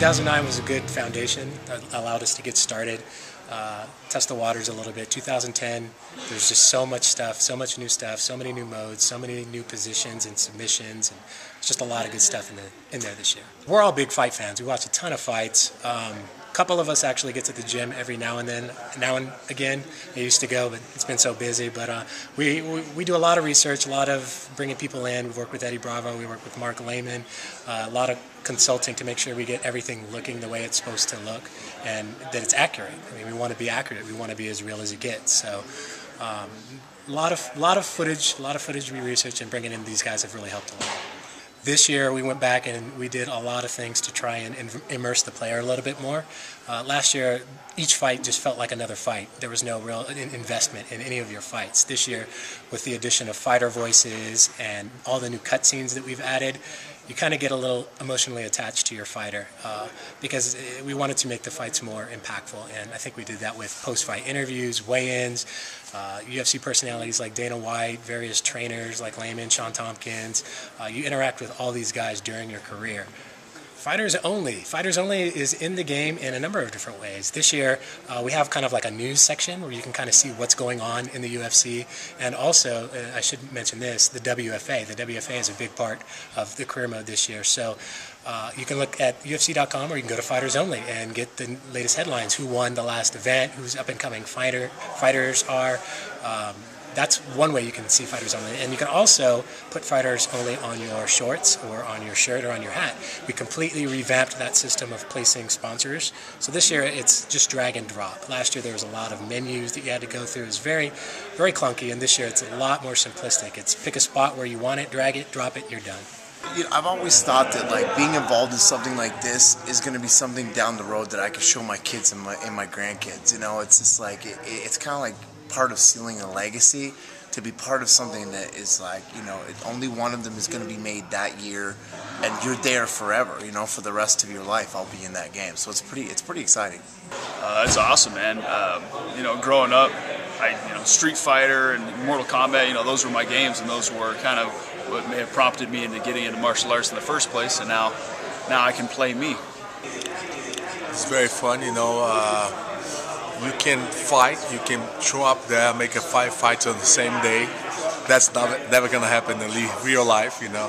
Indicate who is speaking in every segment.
Speaker 1: 2009 was a good foundation that allowed us to get started, test the waters a little bit. 2010, there's just so much stuff, so much new stuff, so many new modes, so many new positions and submissions, and it's just a lot of good stuff in there this year. We're all big fight fans. We watch a ton of fights. A couple of us actually get to the gym every now and again. I used to go, but it's been so busy. But we do a lot of research, a lot of bringing people in. We work with Eddie Bravo, we work with Mark Lehman, a lot of consulting to make sure we get everything looking the way it's supposed to look and that it's accurate. I mean, we want to be accurate. We want to be as real as it gets. So a lot of footage we research, and bringing in these guys have really helped a lot. This year we went back and we did a lot of things to try and immerse the player a little bit more. Last year, each fight just felt like another fight. There was no real investment in any of your fights. This year, with the addition of fighter voices and all the new cutscenes that we've added, you kind of get a little emotionally attached to your fighter because we wanted to make the fights more impactful, and I think we did that with post-fight interviews, weigh-ins, UFC personalities like Dana White, various trainers like Lehman, Sean Tompkins. You interact with all these guys during your career. Fighters Only is in the game in a number of different ways. This year, we have kind of like a news section where you can kind of see what's going on in the UFC. And also, I should mention this, the WFA. The WFA is a big part of the career mode this year. So you can look at UFC.com, or you can go to Fighters Only and get the latest headlines. Who won the last event, who's up-and-coming fighters are. That's one way you can see Fighters Only. And you can also put Fighters Only on your shorts or on your shirt or on your hat. We completely revamped that system of placing sponsors. So this year it's just drag and drop. Last year there was a lot of menus that you had to go through. It was very, very clunky, and this year it's a lot more simplistic. It's pick a spot where you want it, drag it, drop it, you're done.
Speaker 2: You know, I've always thought that like being involved in something like this is going to be something down the road that I can show my kids and my grandkids. You know, it's just like it's kind of like part of sealing a legacy, to be part of something that is like, you know, only one of them is going to be made that year, and you're there forever. You know, for the rest of your life, I'll be in that game. So it's pretty exciting.
Speaker 3: It's awesome, man. You know, growing up, Street Fighter and Mortal Kombat, you know, those were my games, and those were kind of what may have prompted me into getting into martial arts in the first place. And now I can play me.
Speaker 4: It's very fun, you know. You can fight, you can show up there, make a fight on the same day. That's never going to happen in real life, you know.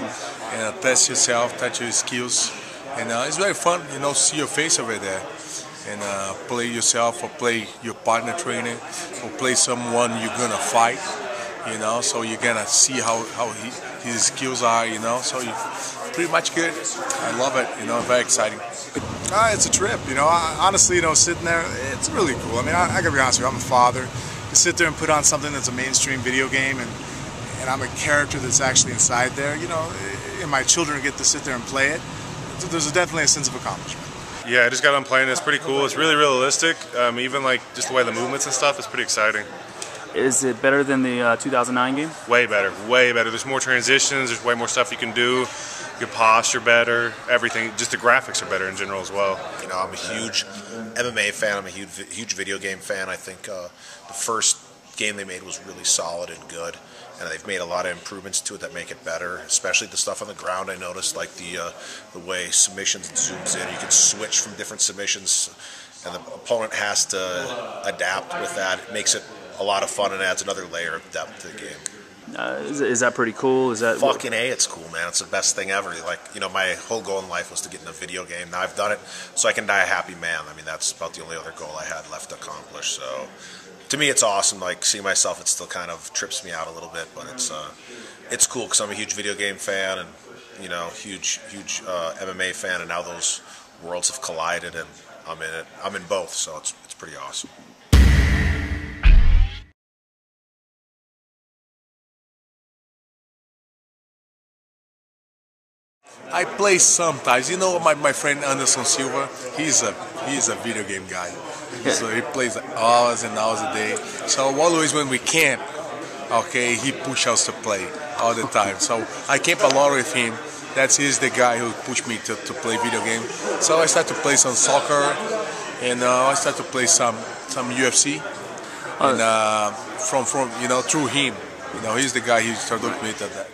Speaker 4: And test yourself, touch your skills. And it's very fun, you know, see your face over there. And play yourself, or play your partner training, or play someone you're going to fight, you know. So you're going to see how his skills are, you know. So you pretty much good. I love it, you know, very exciting.
Speaker 5: It's a trip, you know. Honestly, you know, sitting there, it's really cool. I mean, I gotta be honest with you, I'm a father. To sit there and put on something that's a mainstream video game, and I'm a character that's actually inside there, you know, and my children get to sit there and play it, there's definitely a sense of accomplishment.
Speaker 6: Yeah, I just got on playing it. It's pretty cool. It's really realistic. Even like just the way the movements and stuff is pretty exciting.
Speaker 3: Is it better than the 2009 game?
Speaker 6: Way better, way better. There's more transitions, there's way more stuff you can do. Your posture better, everything. Just the graphics are better in general as well.
Speaker 7: You know, I'm a huge MMA fan. I'm a huge video game fan. I think the first game they made was really solid and good, and they've made a lot of improvements to it that make it better. Especially the stuff on the ground. I noticed, like the way submissions zooms in. You can switch from different submissions, and the opponent has to adapt with that. It makes it a lot of fun and adds another layer of depth to the game.
Speaker 3: Is that pretty cool? Is that
Speaker 7: fucking A? It's cool, man. It's the best thing ever. Like, you know, my whole goal in life was to get in a video game. Now I've done it, so I can die a happy man. I mean, that's about the only other goal I had left to accomplish. So, to me, it's awesome. Like, seeing myself, it still kind of trips me out a little bit, but it's cool because I'm a huge video game fan, and you know, huge MMA fan, and now those worlds have collided, and I'm in it. I'm in both, so it's pretty awesome.
Speaker 4: I play sometimes. You know, my friend Anderson Silva, he's a video game guy. So he plays hours and hours a day. So always when we camp, okay, he pushes us to play all the time. So I camp a lot with him. He's the guy who pushed me to play video game. So I started to play some soccer, and I started to play some UFC. And from you know, through him, you know, he's the guy who started with me to that.